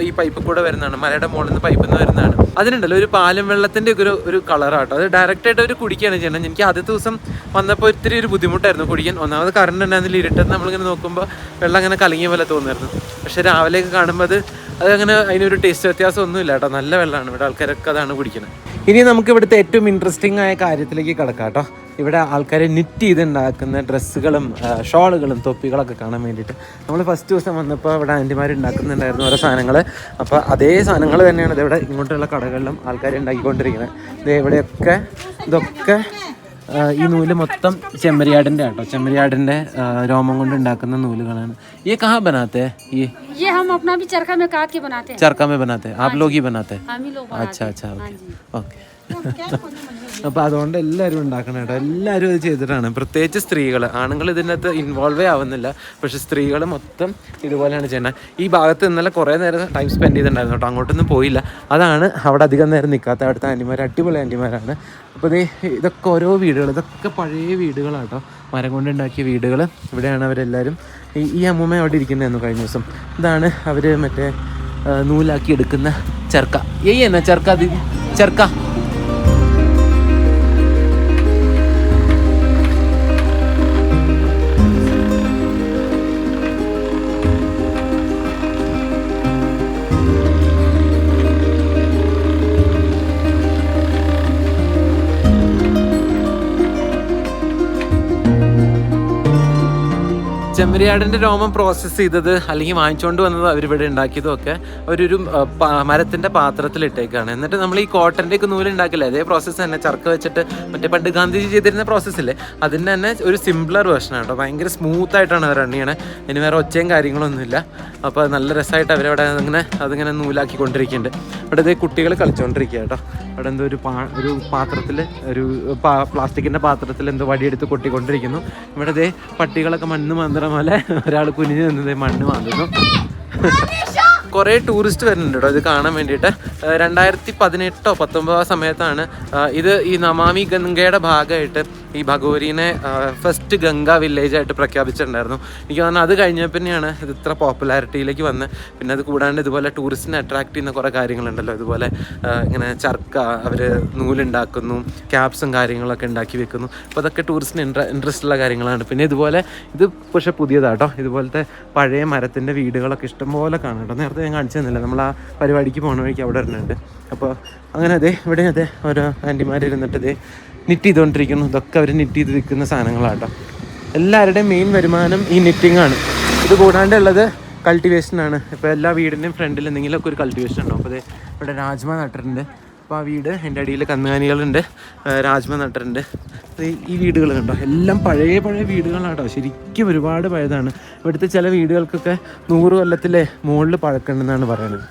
ഈ പൈപ്പ് കൂടെ വരുന്നതാണ്, മലയുടെ മുകളിൽ നിന്ന് പൈപ്പിൽ നിന്ന് വരുന്നതാണ്. അതിനുണ്ടല്ലോ ഒരു പാലും വെള്ളത്തിൻ്റെ ഒക്കെ ഒരു കളറാട്ടോ. അത് ഡയറക്റ്റായിട്ട് അവർ കുടിക്കുകയാണ് ചെയ്യുന്നത്. എനിക്ക് ആദ്യത്തെ ദിവസം വന്നപ്പോൾ ഇത്തിരി ഒരു ബുദ്ധിമുട്ടായിരുന്നു കുടിക്കാൻ. ഒന്നാമത് കറണ്ട് ഉണ്ടായിരുന്നില്ല, ഇരുട്ടത്ത് നമ്മളിങ്ങനെ നോക്കുമ്പോൾ വെള്ളം അങ്ങനെ കലങ്ങിയ പോലെ തോന്നുമായിരുന്നു. പക്ഷെ രാവിലെയൊക്കെ കാണുമ്പോൾ അതങ്ങനെ അതിനൊരു ടേസ്റ്റ് വ്യത്യാസമൊന്നുമില്ല കേട്ടോ. നല്ല വെള്ളമാണ്, ഇവിടെ ആൾക്കാരൊക്കെ അതാണ് കുടിക്കുന്നത്. ഇനി നമുക്ക് ഇവിടുത്തെ ഏറ്റവും ഇൻട്രസ്റ്റിംഗ് ആയ കാര്യത്തിലേക്ക് കിടക്കാം കേട്ടോ. ഇവിടെ ആൾക്കാർ നിറ്റ് ചെയ്തുണ്ടാക്കുന്ന ഡ്രസ്സുകളും ഷോളുകളും തൊപ്പികളൊക്കെ കാണാൻ വേണ്ടിയിട്ട് നമ്മൾ ഫസ്റ്റ് ദിവസം വന്നപ്പോൾ ഇവിടെ ആൻറ്റിമാർ ഉണ്ടാക്കുന്നുണ്ടായിരുന്നു ഓരോ സാധനങ്ങൾ. അപ്പോൾ അതേ സാധനങ്ങൾ തന്നെയാണ് ഇവിടെ ഇങ്ങോട്ടുള്ള കടകളിലും ആൾക്കാർ ഉണ്ടാക്കിക്കൊണ്ടിരിക്കുന്നത്. ഇവിടെയൊക്കെ ഇതൊക്കെ ഈ നൂല് മൊത്തം ചെമ്മരിയാടിൻ്റെ കേട്ടോ. ചെമ്മരിയാടിൻ്റെ രോമം കൊണ്ട് ഉണ്ടാക്കുന്ന നൂലുകളാണ്. ये कहाँ बनाते हैं? ये हम अपना भी चरखा में काट के बनाते हैं. चरखा में बनाते हैं? आप लोग ही बनाते हैं? हम ही लोग बनाते अच्छा हैं. अच्छा ओके ഓക്കെ. അപ്പോൾ അതുകൊണ്ട് എല്ലാവരും ഉണ്ടാക്കണം കേട്ടോ. എല്ലാവരും ഇത് ചെയ്തിട്ടാണ്, പ്രത്യേകിച്ച് സ്ത്രീകൾ. ആണുങ്ങൾ ഇതിനകത്ത് ഇൻവോൾവേ ആവുന്നില്ല, പക്ഷെ സ്ത്രീകൾ മൊത്തം ഇതുപോലെയാണ് ചെയ്യുന്നത്. ഈ ഭാഗത്ത് ഇന്നലെ കുറേ നേരം ടൈം സ്പെൻഡ് ചെയ്തിട്ടുണ്ടായിരുന്നു കേട്ടോ, അങ്ങോട്ടൊന്നും പോയില്ല. അതാണ് അവിടെ അധികം നേരം നിൽക്കാത്ത അവിടുത്തെ ആൻറ്റിമാർ. അടിപൊളി ആൻറ്റിമാരാണ്. അപ്പോൾ ഇതൊക്കെ ഓരോ വീടുകൾ, ഇതൊക്കെ പഴയ വീടുകളാണ് കേട്ടോ, മരം കൊണ്ടുണ്ടാക്കിയ വീടുകൾ. ഇവിടെയാണ് അവരെല്ലാവരും. ഈ അമ്മൂമ്മ അവിടെ ഇരിക്കുന്നതായിരുന്നു കഴിഞ്ഞ ദിവസം. ഇതാണ് അവർ മറ്റേ നൂലാക്കി എടുക്കുന്ന ചർക്ക. എന്നാ ചർക്ക, ചർക്ക. ചെമ്മരിയാടിൻ്റെ രോമം പ്രോസസ്സ് ചെയ്തത് അല്ലെങ്കിൽ വാങ്ങിച്ചുകൊണ്ട് വന്നത് അവരിവിടെ ഉണ്ടാക്കിയതും ഒക്കെ ഒരു മരത്തിൻ്റെ പാത്രത്തിലിട്ടേക്കാണ്. എന്നിട്ട് നമ്മൾ ഈ കോട്ടൻ്റെ ഒക്കെ നൂല് ഉണ്ടാക്കില്ലേ, അതേ പ്രോസസ്സ് തന്നെ. ചർക്ക വെച്ചിട്ട് മറ്റേ പണ്ട് ഗാന്ധിജി ചെയ്തിരുന്ന പ്രോസസ്സില്ലേ, അതിൻ്റെ തന്നെ ഒരു സിംപ്ലർ വേർഷനാണ് കേട്ടോ. ഭയങ്കര സ്മൂത്തായിട്ടാണ് അവർ റൺ ചെയ്യണത്. ഇനി വേറെ ഒച്ചയും കാര്യങ്ങളൊന്നുമില്ല. അപ്പോൾ നല്ല രസമായിട്ട് അവരവിടെ അതിങ്ങനെ നൂലാക്കിക്കൊണ്ടിരിക്കുന്നുണ്ട്. ഇവിടെ ഇതേ കുട്ടികൾ കളിച്ചുകൊണ്ടിരിക്കുക കേട്ടോ. അവിടെ എന്തോ ഒരു പാത്രത്തിൽ, ഒരു പ്ലാസ്റ്റിക്കിൻ്റെ പാത്രത്തിൽ എന്തോ വടിയെടുത്ത് കൊട്ടിക്കൊണ്ടിരിക്കുന്നു. ഇവിടെ ഇതേ പട്ടികളൊക്കെ മണ്ണ് മാന്തറ പോലെ ഒരാൾ കുനിഞ്ഞു നിന്നത് മണ്ണ് മാന്തുന്നു. കുറേ ടൂറിസ്റ്റ് വരുന്നുണ്ട് കേട്ടോ ഇത് കാണാൻ വേണ്ടിയിട്ട്. 2018-19 സമയത്താണ് ഇത് ഈ നമാമി ഗംഗയുടെ ഭാഗമായിട്ട് ഈ ഭഗോരിനെ ഫസ്റ്റ് ഗംഗ വില്ലേജായിട്ട് പ്രഖ്യാപിച്ചിട്ടുണ്ടായിരുന്നു. എനിക്ക് തോന്നുന്നു അത് കഴിഞ്ഞ പിന്നെയാണ് ഇത് ഇത്ര പോപ്പുലാരിറ്റിയിലേക്ക് വന്ന്. പിന്നെ അത് കൂടാണ്ട് ഇതുപോലെ ടൂറിസ്റ്റിനെ അട്രാക്ട് ചെയ്യുന്ന കുറേ കാര്യങ്ങളുണ്ടല്ലോ. ഇതുപോലെ ഇങ്ങനെ ചർക്ക അവർ നൂലുണ്ടാക്കുന്നു, ക്യാപ്സും കാര്യങ്ങളൊക്കെ ഉണ്ടാക്കി വെക്കുന്നു. അപ്പോൾ അതൊക്കെ ടൂറിസ്റ്റിന് ഇൻട്രസ്റ്റ് ഉള്ള കാര്യങ്ങളാണ്. പിന്നെ ഇതുപോലെ ഇത് പക്ഷേ പുതിയതാട്ടോ, ഇതുപോലത്തെ പഴയ മരത്തിൻ്റെ വീടുകളൊക്കെ ഇഷ്ടംപോലെ കാണും കേട്ടോ. നേരത്തെ ഞാൻ കാണിച്ചു തന്നില്ല, നമ്മൾ ആ പരിപാടിക്ക് പോകുന്ന വഴിക്ക് അവിടെ വരുന്നുണ്ട്. അപ്പോൾ അങ്ങനെ ഇവിടെ ഓരോ ആൻറ്റിമാർ ഇരുന്നിട്ട് നിറ്റ് ചെയ്തുകൊണ്ടിരിക്കുന്നു. ഇതൊക്കെ അവർ നിറ്റ് ചെയ്ത് വിൽക്കുന്ന സാധനങ്ങളാട്ടോ. എല്ലാവരുടെയും മെയിൻ വരുമാനം ഈ നിറ്റിംഗ് ആണ്. ഇത് കൂടാണ്ടുള്ളത് കൾട്ടിവേഷനാണ്. ഇപ്പോൾ എല്ലാ വീടിൻ്റെയും ഫ്രണ്ടിൽ എന്തെങ്കിലുമൊക്കെ ഒരു കൾട്ടിവേഷൻ ഉണ്ടാവും. അപ്പോൾ ഇവിടെ രാജ്മ നട്ടിട്ടുണ്ട്. അപ്പോൾ ആ വീട് എൻ്റെ അടിയിൽ കന്നുകാലികളുണ്ട്, രാജ്മ നട്ടിട്ടുണ്ട്. ഈ വീടുകൾ കണ്ടോ, എല്ലാം പഴയ വീടുകളാട്ടോ. ശരിക്കും ഒരുപാട് പഴയതാണ്. ഇവിടുത്തെ ചില വീടുകൾക്കൊക്കെ 100 കൊല്ലത്തിലെ മുകളിൽ പഴക്കമുണ്ടെന്നാണ് പറയുന്നത്.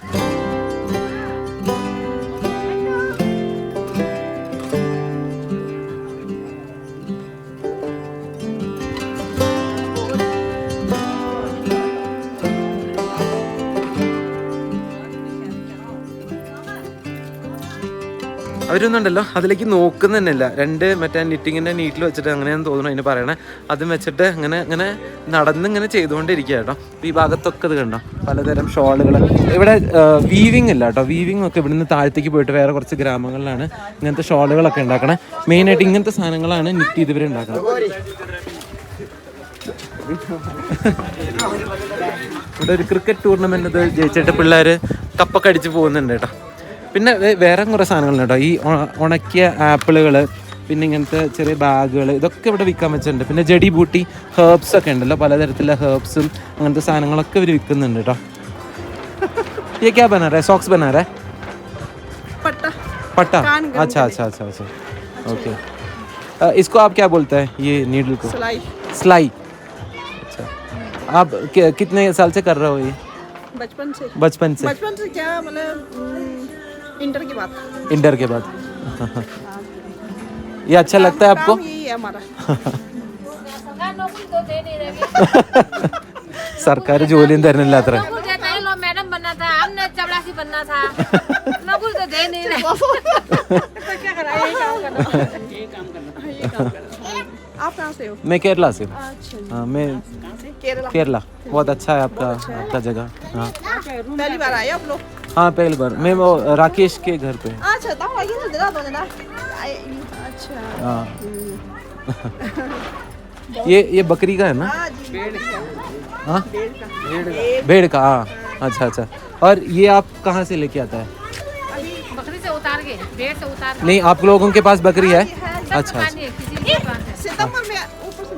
അവരൊന്നുണ്ടല്ലോ അതിലേക്ക് നോക്കുന്ന തന്നെയല്ല. മറ്റേ നിറ്റിങ്ങിൻ്റെ നീറ്റിൽ വെച്ചിട്ട് അങ്ങനെയാണെന്ന് തോന്നുന്നു അതിന് പറയണേ. അതും വെച്ചിട്ട് അങ്ങനെ നടന്നിങ്ങനെ ചെയ്തുകൊണ്ടിരിക്കുക കേട്ടോ. ഈ ഭാഗത്തൊക്കെ ഇത് കണ്ടോ, പലതരം ഷോളുകൾ. ഇവിടെ വീവിങ് ഇല്ല കേട്ടോ. വീവിങ് ഒക്കെ ഇവിടുന്ന് താഴത്തേക്ക് പോയിട്ട് വേറെ കുറച്ച് ഗ്രാമങ്ങളിലാണ് ഇങ്ങനത്തെ ഷോളുകളൊക്കെ ഉണ്ടാക്കണേ. മെയിനായിട്ട് ഇങ്ങനത്തെ സാധനങ്ങളാണ് നിറ്റ് ചെയ്ത് ഇവർ ഉണ്ടാക്കുന്നത്. ഇവിടെ ഒരു ക്രിക്കറ്റ് ടൂർണമെൻറ്റ് ജയിച്ചിട്ട് പിള്ളേർ കപ്പൊക്കെ അടിച്ച് പോകുന്നുണ്ട് കേട്ടോ. പിന്നെ വേറെ കുറേ സാധനങ്ങളുണ്ട് കേട്ടോ. ഈ ഉണക്കിയ ആപ്പിളുകൾ, പിന്നെ ഇങ്ങനത്തെ ചെറിയ ബാഗുകൾ, ഇതൊക്കെ ഇവിടെ വിൽക്കാൻ വെച്ചിട്ടുണ്ട്. പിന്നെ ജഡി ബൂട്ടി ഹേർബ്സ് ഒക്കെ ഉണ്ടല്ലോ, പലതരത്തിലുള്ള ഹേർബ്സും അങ്ങനത്തെ സാധനങ്ങളൊക്കെ ഇവർ വിൽക്കുന്നുണ്ട് കേട്ടോ. ये क्या बना रहा है? सॉक्स बना रहा है? पट्टा. अच्छा. ओके. इसको आप क्या बोलते हैं ये नीडल को? सिलाई. अच्छा. आप कितने साल से कर रहे हो ये? बचपन से क्या मतलब इंटर के बाद ये अच्छा लगता है आपको? यही है हमारा. सरकारी ജോലിയും തരുന്നില്ല അത്ര. मैडम बनना था, हमने चपरासी बनना था. नौकरी तो दे नहीं रहे. तो क्या करा, यही काम करना. आप कहाँ से हो? मैं केरला से हूँ. हाँ, मैं केरला. बहुत अच्छा है आपका जगह. हाँ, पहली बार आए आप लोग? हाँ पहली बार. मैं वो राकेश के घर पे. अच्छा, तो आइए ना जरा दो ना. अच्छा. हाँ. ये बकरी का है ना? हाँ, भेड़ का. हाँ, अच्छा. और ये आप कहाँ से लेके आता है? बकरी से उतार के, भेड़ से उतार के. नहीं, आप लोगों के पास बकरी है? अच्छा. सितंबर में ऊपर से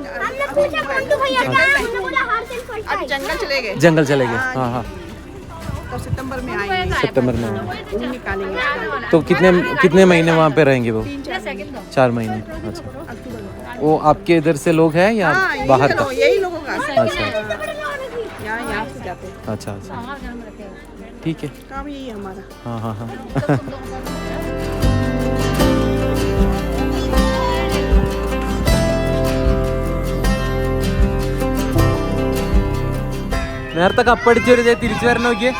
अभी जंगल चले गए. हाँ. तो सितंबर में आएंगे. निकालेंगे. तो कितने महीने वहाँ पे रहेंगे वो? 4 महीने. अच्छा. वो आपके इधर से लोग हैं या बाहर का? यही लोगों का. अच्छा. यहाँ से जाते हैं. अच्छा. ठीक है. काम यही है हमारा. हाँ. നേരത്തെ കപ്പടിച്ചൊരു തിരിച്ചു വരണം നോക്കിയേ.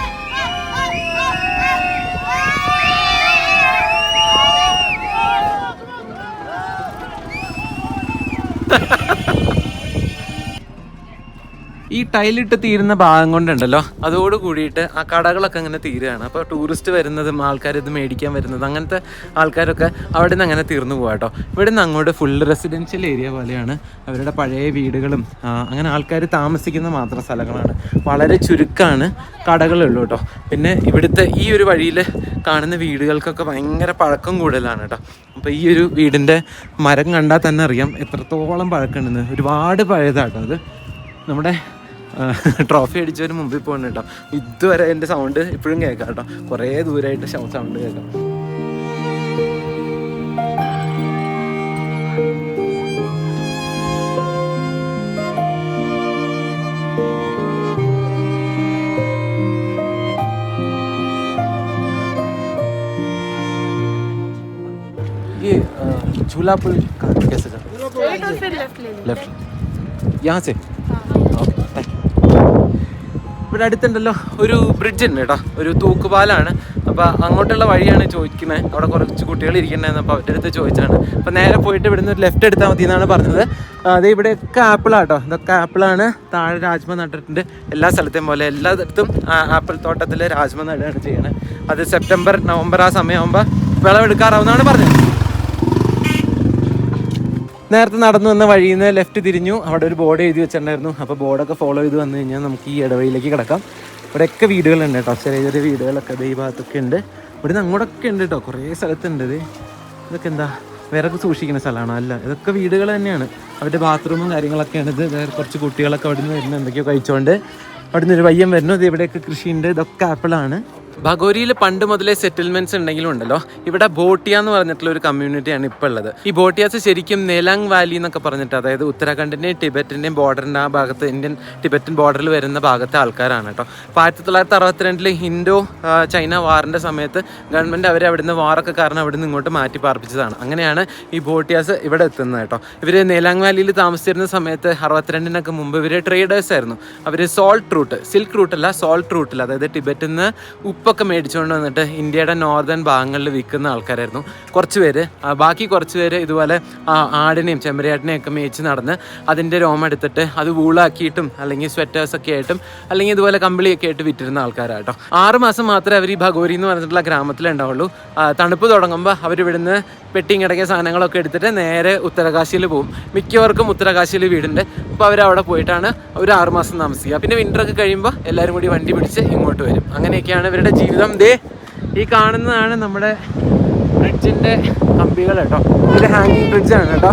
ഈ ടൈലിട്ട് തീരുന്ന ഭാഗം കൊണ്ടുണ്ടല്ലോ, അതോട് കൂടിയിട്ട് ആ കടകളൊക്കെ അങ്ങനെ തീരുകയാണ്. അപ്പോൾ ടൂറിസ്റ്റ് വരുന്നതും ആൾക്കാർ ഇത് മേടിക്കാൻ വരുന്നത് അങ്ങനത്തെ ആൾക്കാരൊക്കെ അവിടെ നിന്ന് അങ്ങനെ തീർന്നു പോകാം കേട്ടോ. ഇവിടെ നിന്ന് അങ്ങോട്ട് ഫുൾ റെസിഡൻഷ്യൽ ഏരിയ പോലെയാണ്. അവരുടെ പഴയ വീടുകളും അങ്ങനെ ആൾക്കാർ താമസിക്കുന്ന മാത്രം സ്ഥലങ്ങളാണ്. വളരെ ചുരുക്കമാണ് കടകളുള്ളൂ കേട്ടോ. പിന്നെ ഇവിടുത്തെ ഈ ഒരു വഴിയിൽ കാണുന്ന വീടുകൾക്കൊക്കെ ഭയങ്കര പഴക്കം കൂടുതലാണ് കേട്ടോ. അപ്പോൾ ഈ ഒരു വീടിൻ്റെ മരം കണ്ടാൽ തന്നെ അറിയാം എത്രത്തോളം പഴക്കമുണ്ടെന്ന്. ഒരുപാട് പഴയതാട്ടോ അത്. നമ്മുടെ ട്രോഫി അടിച്ചവന് മുമ്പിൽ പോകുന്നു കേട്ടോ. ഇതുവരെ എൻ്റെ സൗണ്ട് ഇപ്പോഴും കേൾക്കാം കേട്ടോ. കുറേ ദൂരമായിട്ട് സൗണ്ട് കേൾക്കാം. ये झूला पुल कैसे जाता है? लेफ्ट. यहाँ से. ഇവിടെ അടുത്തുണ്ടല്ലോ ഒരു ബ്രിഡ്ജ് ഉണ്ട് കേട്ടോ. ഒരു തൂക്കുപാലാണ്. അപ്പോൾ അങ്ങോട്ടുള്ള വഴിയാണ് ചോദിക്കുന്നത്. അവിടെ കുറച്ച് കുട്ടികൾ ഇരിക്കണ്ടായിരുന്നു, അപ്പോൾ അവരുടെ അടുത്ത് ചോദിച്ചാണ്. അപ്പോൾ നേരെ പോയിട്ട് ഇവിടുന്ന് ഒരു ലെഫ്റ്റ് എടുത്താൽ മതി എന്നാണ് പറഞ്ഞത്. അത് ഇവിടെയൊക്കെ ആപ്പിളാട്ടോ, ഇതൊക്കെ ആപ്പിളാണ്. താഴെ രാജ്മ നട്ടിട്ടുണ്ട്. എല്ലാ സ്ഥലത്തെയും പോലെ എല്ലായിടത്തും ആപ്പിൾ തോട്ടത്തിൽ രാജ്മ നടുകയാണ് ചെയ്യണത്. അത് സെപ്റ്റംബർ നവംബർ ആ സമയമാകുമ്പോൾ വിളവെടുക്കാറാവുന്നതാണ് പറഞ്ഞത്. നേരത്തെ നടന്നു വന്ന വഴിയിൽ നിന്ന് ലെഫ്റ്റ് തിരിഞ്ഞു. അവിടെ ഒരു ബോർഡ് എഴുതി വെച്ചിട്ടുണ്ടായിരുന്നു. അപ്പോൾ ബോർഡൊക്കെ ഫോളോ ചെയ്ത് വന്നു കഴിഞ്ഞാൽ നമുക്ക് ഈ ഇടവഴിയിലേക്ക് കിടക്കാം. ഇവിടെയൊക്കെ വീടുകളുണ്ട് കേട്ടോ, ചെറിയ ചെറിയ വീടുകളൊക്കെ ഈ ഭാഗത്തൊക്കെ ഉണ്ട്. ഇവിടുന്ന് അങ്ങോട്ടൊക്കെ ഉണ്ട് കേട്ടോ, കുറേ സ്ഥലത്തുണ്ട്. ഇതൊക്കെ എന്താ വിറക് സൂക്ഷിക്കുന്ന സ്ഥലമാണോ? അല്ല, ഇതൊക്കെ വീടുകൾ തന്നെയാണ്. അവരുടെ ബാത്റൂമും കാര്യങ്ങളൊക്കെയാണ്. ഇത് വേറെ കുറച്ച് കുട്ടികളൊക്കെ അവിടെ നിന്ന് വരുന്നു, എന്തൊക്കെയോ കഴിച്ചുകൊണ്ട്. അവിടെ നിന്ന് ഒരു പയ്യൻ വരുന്നു. ഇത് ഇവിടെയൊക്കെ കൃഷിയുണ്ട്. ഇതൊക്കെ ആപ്പിളാണ്. ഭഗോരിയിൽ പണ്ട് മുതലേ സെറ്റിൽമെന്റ്സ് ഉണ്ടെങ്കിലും ഉണ്ടല്ലോ, ഇവിടെ ബോട്ടിയ എന്ന് പറഞ്ഞിട്ടുള്ള ഒരു കമ്മ്യൂണിറ്റിയാണ് ഇപ്പോൾ ഉള്ളത്. ഈ ബോട്ടിയാസ് ശരിക്കും നേലാങ് വാലി എന്നൊക്കെ പറഞ്ഞിട്ട്, അതായത് ഉത്തരാഖണ്ഡിൻ്റെയും ടിബറ്റിൻ്റെയും ബോർഡറിൻ്റെ ആ ഭാഗത്ത്, ഇന്ത്യൻ ടിബറ്റൻ ബോർഡറിൽ വരുന്ന ഭാഗത്തെ ആൾക്കാരാണ് കേട്ടോ. അപ്പോൾ 1962 ഇൻഡോ ചൈന വാറിൻ്റെ സമയത്ത് ഗവൺമെൻറ് അവരെ അവിടുന്ന് വാറൊക്കെ കാരണം അവിടുന്ന് ഇങ്ങോട്ട് മാറ്റി പാർപ്പിച്ചതാണ്. അങ്ങനെയാണ് ഈ ബോട്ടിയാസ് ഇവിടെ എത്തുന്നത് കേട്ടോ. ഇവർ നേലാങ് വാലിയിൽ താമസിച്ചിരുന്ന സമയത്ത് 62 മുമ്പ് ഇവർ ട്രേഡേഴ്സ് ആയിരുന്നു. അവർ സോൾട്ട് റൂട്ട്, സിൽക്ക് റൂട്ടല്ല, സോൾട്ട് റൂട്ടിൽ, അതായത് ടിബറ്റിൽ നിന്ന് ഉപ്പൊക്കെ മേടിച്ചുകൊണ്ട് വന്നിട്ട് ഇന്ത്യയുടെ നോർത്തേൺ ഭാഗങ്ങളിൽ വിൽക്കുന്ന ആൾക്കാരായിരുന്നു കുറച്ച് പേര്. ബാക്കി കുറച്ച് പേര് ഇതുപോലെ ആടിനെയും ചെമ്മരിയാട്ടിനെയും ഒക്കെ മേടിച്ച് നടന്ന് അതിൻ്റെ രോമം എടുത്തിട്ട് അത് വൂളാക്കിയിട്ടും അല്ലെങ്കിൽ സ്വെറ്റേഴ്സൊക്കെ ആയിട്ടും അല്ലെങ്കിൽ ഇതുപോലെ കമ്പിളിയൊക്കെ ആയിട്ട് വിറ്റിരുന്ന ആൾക്കാരാട്ടോ. 6 മാസം മാത്രമേ അവർ ഈ ഭഗോരി എന്ന് പറഞ്ഞിട്ടുള്ള ഗ്രാമത്തിലുണ്ടാവുള്ളൂ. തണുപ്പ് തുടങ്ങുമ്പോൾ അവരിവിടുന്ന് പെട്ടിയും കിടക്കിയ സാധനങ്ങളൊക്കെ എടുത്തിട്ട് നേരെ ഉത്തരകാശിയിൽ പോകും. മിക്കവർക്കും ഉത്തരകാശിയിൽ വീടുണ്ട്. അപ്പോൾ അവരവിടെ പോയിട്ടാണ് ഒരു 6 മാസം താമസിക്കുക. പിന്നെ വിൻ്ററൊക്കെ കഴിയുമ്പോൾ എല്ലാവരും കൂടി വണ്ടി പിടിച്ച് ഇങ്ങോട്ട് വരും. അങ്ങനെയൊക്കെയാണ് ഇവരുടെ ജീവിതം. ദേ ഈ കാണുന്നതാണ് നമ്മുടെ ബ്രിഡ്ജിൻ്റെ കമ്പികൾ കേട്ടോ. ഇത് ഹാങ്ങിങ് ബ്രിഡ്ജാണ് കേട്ടോ.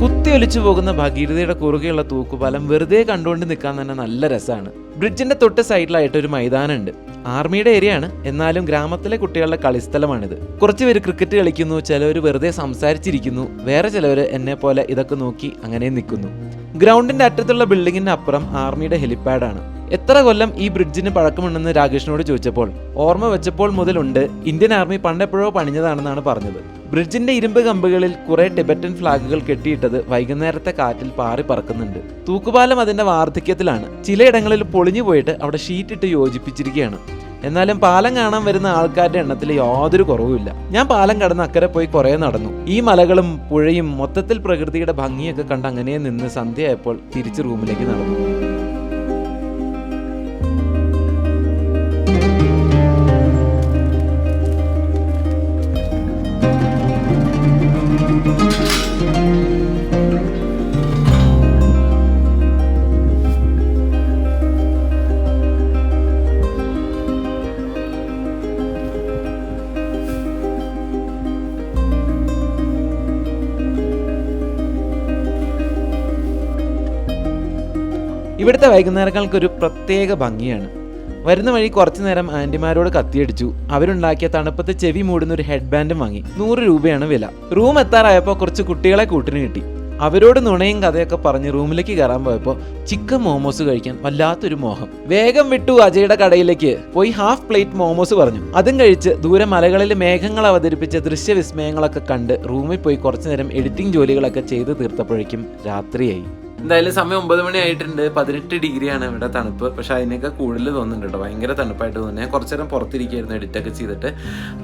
കുത്തിയൊലിച്ചു പോകുന്ന ഭഗീരഥയുടെ കുറുകെയുള്ള തൂക്കുപാലം വെറുതെ കണ്ടുകൊണ്ട് നിൽക്കാൻ തന്നെ നല്ല രസമാണ്. ബ്രിഡ്ജിന്റെ തൊട്ട് സൈഡിലായിട്ട് ഒരു മൈതാനമുണ്ട്. ആർമിയുടെ ഏരിയയാണ്, എന്നാലും ഗ്രാമത്തിലെ കുട്ടികളുടെ കളിസ്ഥലമാണിത്. കുറച്ച് പേര് ക്രിക്കറ്റ് കളിക്കുന്നു, ചിലവർ വെറുതെ സംസാരിച്ചിരിക്കുന്നു, വേറെ ചിലവർ എന്നെ പോലെ ഇതൊക്കെ നോക്കി അങ്ങനെ നിൽക്കുന്നു. ഗ്രൗണ്ടിന്റെ അറ്റത്തുള്ള ബിൽഡിങ്ങിന്റെ അപ്പുറം ആർമിയുടെ ഹെലിപ്പാഡാണ്. എത്ര കൊല്ലം ഈ ബ്രിഡ്ജിന് പഴക്കമുണ്ടെന്ന് രാകേഷിനോട് ചോദിച്ചപ്പോൾ ഓർമ്മ വെച്ചപ്പോൾ മുതലുണ്ട്, ഇന്ത്യൻ ആർമി പണ്ടെപ്പോഴോ പണിഞ്ഞതാണെന്നാണ് പറഞ്ഞത്. ബ്രിഡ്ജിന്റെ ഇരുമ്പ് കമ്പുകളിൽ കുറെ ടിബറ്റൻ ഫ്ലാഗുകൾ കെട്ടിയിട്ടത് വൈകുന്നേരത്തെ കാറ്റിൽ പാറി പറക്കുന്നുണ്ട്. തൂക്കുപാലം അതിന്റെ വാർദ്ധക്യത്തിലാണ്. ചിലയിടങ്ങളിൽ പൊളിഞ്ഞു പോയിട്ട് അവിടെ ഷീറ്റിട്ട് യോജിപ്പിച്ചിരിക്കുകയാണ്. എന്നാലും പാലം കാണാൻ വരുന്ന ആൾക്കാരുടെ എണ്ണത്തിൽ യാതൊരു കുറവുമില്ല. ഞാൻ പാലം കടന്ന് അക്കരെ പോയി കുറേ നടന്നു. ഈ മലകളും പുഴയും മൊത്തത്തിൽ പ്രകൃതിയുടെ ഭംഗിയൊക്കെ കണ്ട് അങ്ങനെ നിന്ന് സന്ധ്യയായപ്പോൾ തിരിച്ച് റൂമിലേക്ക് നടന്നു. ഇവിടുത്തെ വൈകുന്നേരങ്ങൾക്കൊരു പ്രത്യേക ഭംഗിയാണ്. വരുന്ന വഴി കുറച്ചു നേരം ആൻറ്റിമാരോട് കത്തിയടിച്ചു. അവരുണ്ടാക്കിയ തണുപ്പത്ത് ചെവി മൂടുന്ന ഒരു ഹെഡ് ബാൻഡും വാങ്ങി. 100 രൂപയാണ് വില. റൂം എത്താറായപ്പോൾ കുറച്ച് കുട്ടികളെ കൂട്ടിന് കിട്ടി. അവരോട് നുണയും കഥയൊക്കെ പറഞ്ഞ് റൂമിലേക്ക് കയറാൻ പോയപ്പോൾ ചിക്കൻ മോമോസ് കഴിക്കാൻ വല്ലാത്തൊരു മോഹം. വേഗം വിട്ടു അജയുടെ കടയിലേക്ക് പോയി ഹാഫ് പ്ലേറ്റ് മോമോസ് പറഞ്ഞു. അതും കഴിച്ച് ദൂരെ മലകളിൽ മേഘങ്ങൾ അവതരിപ്പിച്ച ദൃശ്യവിസ്മയങ്ങളൊക്കെ കണ്ട് റൂമിൽ പോയി കുറച്ചു നേരം എഡിറ്റിംഗ് ജോലികളൊക്കെ ചെയ്ത് തീർത്തപ്പോഴേക്കും രാത്രിയായി. എന്തായാലും സമയം 9 മണി ആയിട്ടുണ്ട്. 18 ഡിഗ്രിയാണ് ഇവിടെ തണുപ്പ്. പക്ഷെ അതിനൊക്കെ കൂടുതൽ തോന്നുന്നുണ്ട് കേട്ടോ. ഭയങ്കര തണുപ്പായിട്ട് തോന്നുന്നത്. ഞാൻ കുറച്ചു നേരം പുറത്തിരിക്കുകയായിരുന്നു എഡിറ്റൊക്കെ ചെയ്തിട്ട്.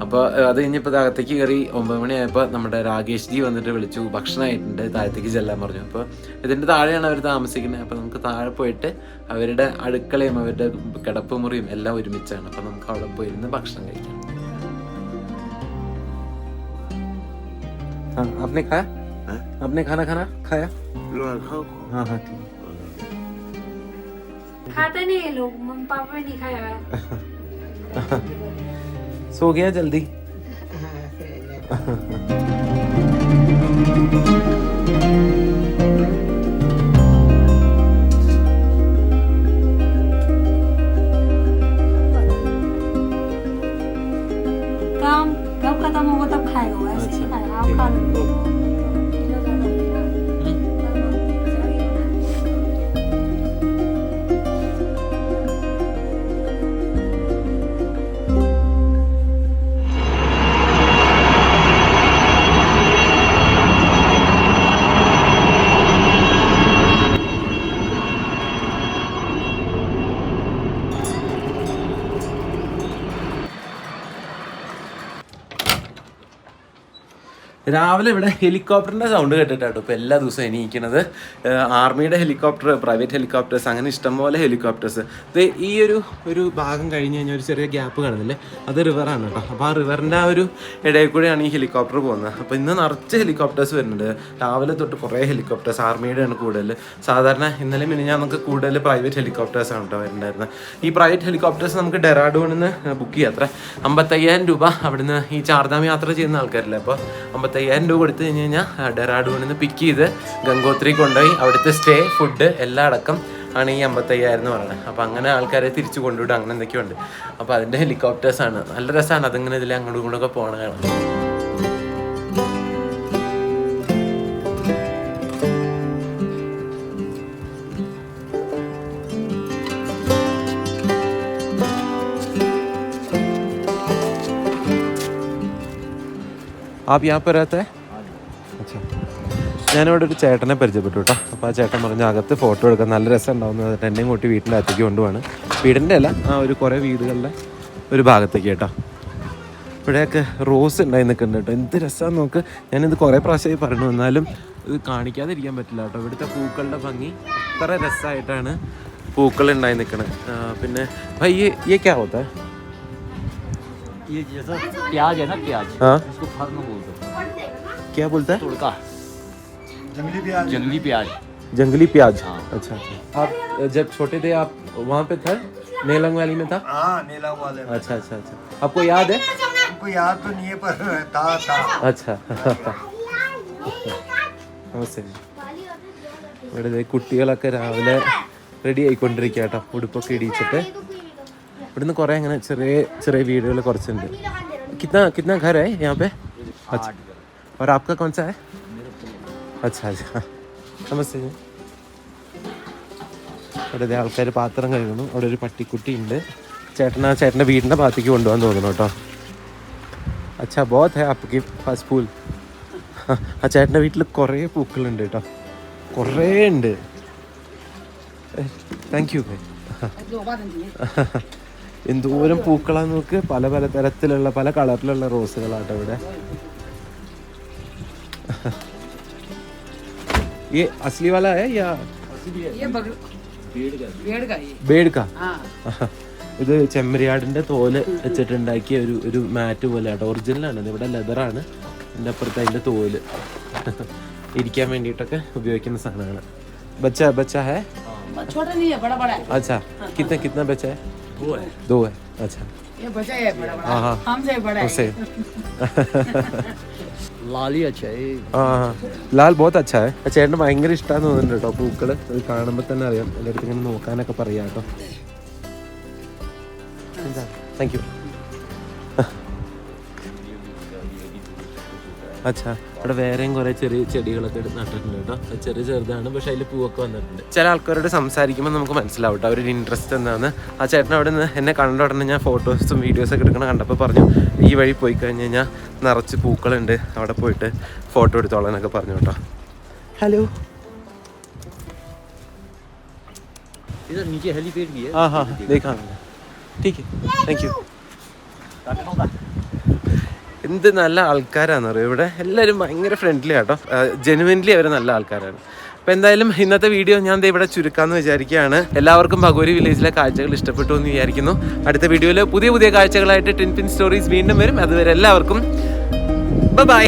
അപ്പോൾ അത് കഴിഞ്ഞപ്പോൾ അകത്തേക്ക് കയറി 9 മണിയായപ്പോൾ നമ്മുടെ രാകേഷ് ജി വന്നിട്ട് വിളിച്ചു. ഭക്ഷണമായിട്ടുണ്ട്, താഴത്തേക്ക് ചെല്ലാൻ പറഞ്ഞു. അപ്പോൾ ഇതിൻ്റെ താഴെയാണ് അവർ താമസിക്കുന്നത്. അപ്പോൾ നമുക്ക് താഴെ പോയിട്ട് അവരുടെ അടുക്കളയും അവരുടെ കിടപ്പ് മുറിയും എല്ലാം ഒരുമിച്ചാണ്. അപ്പോൾ നമുക്ക് അവിടെ പോയിരുന്ന് ഭക്ഷണം കഴിക്കാം. आपने खाया? आपने खाना खाया? हाँ हाँ ठीक. खाते नहीं है लोग, मम्मी पापा नहीं खाया है. सो गया जल्दी. काम कब खत्म होगा तब खाएगा. ऐसे नहीं खाएगा. आप खा लो. രാവിലെ ഇവിടെ ഹെലികോപ്റ്ററിൻ്റെ സൗണ്ട് കേട്ടിട്ടാട്ടോ ഇപ്പോൾ എല്ലാ ദിവസവും എണീക്കുന്നത്. ആർമിയുടെ ഹെലികോപ്റ്റർ, പ്രൈവറ്റ് ഹെലികോപ്റ്റേഴ്സ്, അങ്ങനെ ഇഷ്ടംപോലെ ഹെലികോപ്റ്റേഴ്സ്. ഈ ഒരു ഭാഗം കഴിഞ്ഞ് കഴിഞ്ഞാൽ ഒരു ചെറിയ ഗ്യാപ്പ് കാണുന്നില്ലേ, അത് റിവറാണ് കേട്ടോ. അപ്പോൾ ആ റിവറിൻ്റെ ആ ഒരു ഇടയിൽ കൂടെയാണ് ഈ ഹെലികോപ്റ്റർ പോകുന്നത്. അപ്പോൾ ഇന്ന് നിറച്ച് ഹെലികോപ്റ്റേഴ്സ് വരുന്നുണ്ട്. രാവിലെ തൊട്ട് കുറേ ഹെലികോപ്റ്റേഴ്സ്, ആർമിയുടെയാണ് കൂടുതൽ. സാധാരണ ഇന്നലെ നമുക്ക് കൂടുതൽ പ്രൈവറ്റ് ഹെലികോപ്റ്റേഴ്സാണ് കേട്ടോ വരുന്നുണ്ടായിരുന്നത്. ഈ പ്രൈവറ്റ് ഹെലികോപ്റ്റേഴ്സ് നമുക്ക് ഡെറാഡൂണിൽ നിന്ന് ബുക്ക് ചെയ്യാം. അത്ര 55,000 രൂപ. അവിടുന്ന് ഈ ചാർധാം യാത്ര ചെയ്യുന്ന ആൾക്കാരില്ലേ, അപ്പോൾ 55,000 രൂപ കൊടുത്തു കഴിഞ്ഞ് കഴിഞ്ഞാൽ ഡെറാഡൂണിൽ നിന്ന് പിക്ക് ചെയ്ത് ഗംഗോത്രി കൊണ്ടുപോയി അവിടുത്തെ സ്റ്റേ, ഫുഡ് എല്ലാം അടക്കം ആണ് ഈ 55,000 എന്ന് പറയുന്നത്. അപ്പോൾ അങ്ങനെ ആൾക്കാരെ തിരിച്ചു കൊണ്ടുവിടും, അങ്ങനെ എന്തൊക്കെയുണ്ട്. അപ്പോൾ അതിൻ്റെ ഹെലികോപ്റ്റേഴ്സാണ്. നല്ല രസമാണ് അതിങ്ങനെ ഇതിൽ അങ്ങോട്ടും ഇങ്ങോട്ടൊക്കെ പോകണ കാണാം. आप यहाँ पर रहते हैं? अच्छा. ഞാനിവിടെ ഒരു ചേട്ടനെ പരിചയപ്പെട്ടു കേട്ടോ. അപ്പോൾ ആ ചേട്ടൻ പറഞ്ഞ അകത്ത് ഫോട്ടോ എടുക്കാൻ നല്ല രസം ഉണ്ടാവുന്നത് എന്നെയും കൂട്ടി വീട്ടിൻ്റെ അകത്തേക്ക് കൊണ്ടുപോവാണ്. വീടിൻ്റെ അല്ല, ആ ഒരു കുറേ വീടുകളുടെ ഒരു ഭാഗത്തേക്ക് കേട്ടോ. ഇവിടെയൊക്കെ റോസ് ഉണ്ടായി നിൽക്കുന്നുണ്ട് കേട്ടോ. എന്ത് രസമാണെന്ന് നോക്ക്. ഞാനിത് കുറേ പ്രാവശ്യമായി പറഞ്ഞു, എന്നാലും ഇത് കാണിക്കാതിരിക്കാൻ പറ്റില്ല കേട്ടോ. ഇവിടുത്തെ പൂക്കളുടെ ഭംഗി അത്ര രസമായിട്ടാണ് പൂക്കൾ ഉണ്ടായി നിൽക്കണത്. പിന്നെ ये क्या होता है? ये जैसा प्याज है ना, प्याज, हाँ, इसको फर्न बोलते हैं। क्या बोलता है? तुड़का, जंगली प्याज। जंगली प्याज। जंगली प्याज। हाँ। अच्छा. आप जब छोटे थे आप वहाँ पे था, नेलंग वैली में था? हाँ, नीला वाले में। अच्छा अच्छा अच्छा. आपको याद है? हमको याद तो नहीं है पर था। अच्छा. നമസ്തേ. ഇവിടെ കുട്ടികളൊക്കെ രാവിലെ റെഡി ആയിക്കൊണ്ടിരിക്കുക കേട്ടോ, ഉടുപ്പൊക്കെ ഇടിച്ചിട്ട്. ഇവിടുന്ന് കുറേ അങ്ങനെ ചെറിയ ചെറിയ വീടുകൾ കുറച്ചുണ്ട്. कितना घर है यहाँ पे? अच्छा. और आपका कौन सा है? अच्छा अच्छा. നമസ്തേ. ഇവിടെ ആൾക്കാർ പാത്രം കഴുകണം. അവിടെ ഒരു പട്ടിക്കുട്ടി ഉണ്ട്. ചേട്ടൻ്റെ വീടിൻ്റെ ഭാഗത്തേക്ക് കൊണ്ടുപോകാൻ തോന്നുന്നു കേട്ടോ. अच्छा बहुत है आपके पास फूल? ആ ചേട്ടൻ്റെ വീട്ടിൽ കുറേ പൂക്കളുണ്ട് കേട്ടോ, കുറേ ഉണ്ട്. Thank you. എന്തോരം പൂക്കളാന്ന് നോക്ക്. പല പല തരത്തിലുള്ള പല കളറിലുള്ള റോസുകളാട്ടോ ഇവിടെ. ये असली वाला है या बेड़ का? ഇത് ചെമ്മരിയാടിൻ്റെ തോല് വെച്ചിട്ടുണ്ടാക്കിയ ഒരു മാറ്റ് പോലെ ആട്ടോ. ഒറിജിനലാണ് ഇത്. ഇവിടെ ലെതറാണ്. എൻ്റെ അപ്പുറത്ത് അതിൻ്റെ തോല് ഇരിക്കാൻ വേണ്ടിയിട്ടൊക്കെ ഉപയോഗിക്കുന്ന സാധനമാണ്. बच्चा है? छोटा नहीं है, बड़ा बड़ा है। अच्छा. कितना बच्चा है? दो है. अच्छा. ये बच्चा है बड़ा बड़ा। हाँ हमसे बड़ा है। उसे लाली अच्छा है। हाँ, ലാൽ बहुत अच्छा है. ചേട്ടന് ഭയങ്കര ഇഷ്ടമാണെന്ന് തോന്നുന്നുണ്ട് കേട്ടോ പൂക്കൾ. അത് കാണുമ്പോൾ തന്നെ അറിയാം. എൻ്റെ അടുത്ത് ഇങ്ങനെ നോക്കാനൊക്കെ പറയാം കേട്ടോ. Thank you. അച്ഛാ, അവിടെ വേറെയും കുറേ ചെറിയ ചെടികളൊക്കെ നട്ടിട്ടുണ്ട് കേട്ടോ. ചെറുതാണ്, പക്ഷെ അതിൽ പൂവൊക്കെ വന്നിട്ടുണ്ട്. ചില ആൾക്കാരോട് സംസാരിക്കുമ്പോൾ നമുക്ക് മനസ്സിലാവും കേട്ടോ അവരുടെ ഇൻട്രസ്റ്റ് എന്താണെന്ന്. ആ ചേട്ടൻ അവിടെ നിന്ന് എന്നെ കണ്ട ഉടനെ ഞാൻ ഫോട്ടോസും വീഡിയോസൊക്കെ എടുക്കണം കണ്ടപ്പോൾ പറഞ്ഞു, ഈ വഴി പോയി കഴിഞ്ഞ് കഴിഞ്ഞാൽ നിറച്ച് പൂക്കളുണ്ട്, അവിടെ പോയിട്ട് ഫോട്ടോ എടുത്തോളാനൊക്കെ പറഞ്ഞു കേട്ടോ. ഹലോ. इधर नीचे हेलीपैड भी है। हाँ हाँ देखा ठीक है. Thank you. എന്ത് നല്ല ആൾക്കാരാണെന്നറിയോ ഇവിടെ. എല്ലാവരും ഭയങ്കര ഫ്രണ്ട്ലി ആട്ടോ. ജെനുവിൻലി അവർ നല്ല ആൾക്കാരാണ്. അപ്പോൾ എന്തായാലും ഇന്നത്തെ വീഡിയോ ഞാൻ ഇവിടെ ചുരുക്കാമെന്ന് വിചാരിക്കുകയാണ്. എല്ലാവർക്കും ഭഗോരി വില്ലേജിലെ കാഴ്ചകൾ ഇഷ്ടപ്പെട്ടു എന്ന് വിചാരിക്കുന്നു. അടുത്ത വീഡിയോയിൽ പുതിയ കാഴ്ചകളായിട്ട് ടിൻ പിൻ സ്റ്റോറീസ് വീണ്ടും വരും. അതുവരെ എല്ലാവർക്കും ബൈ.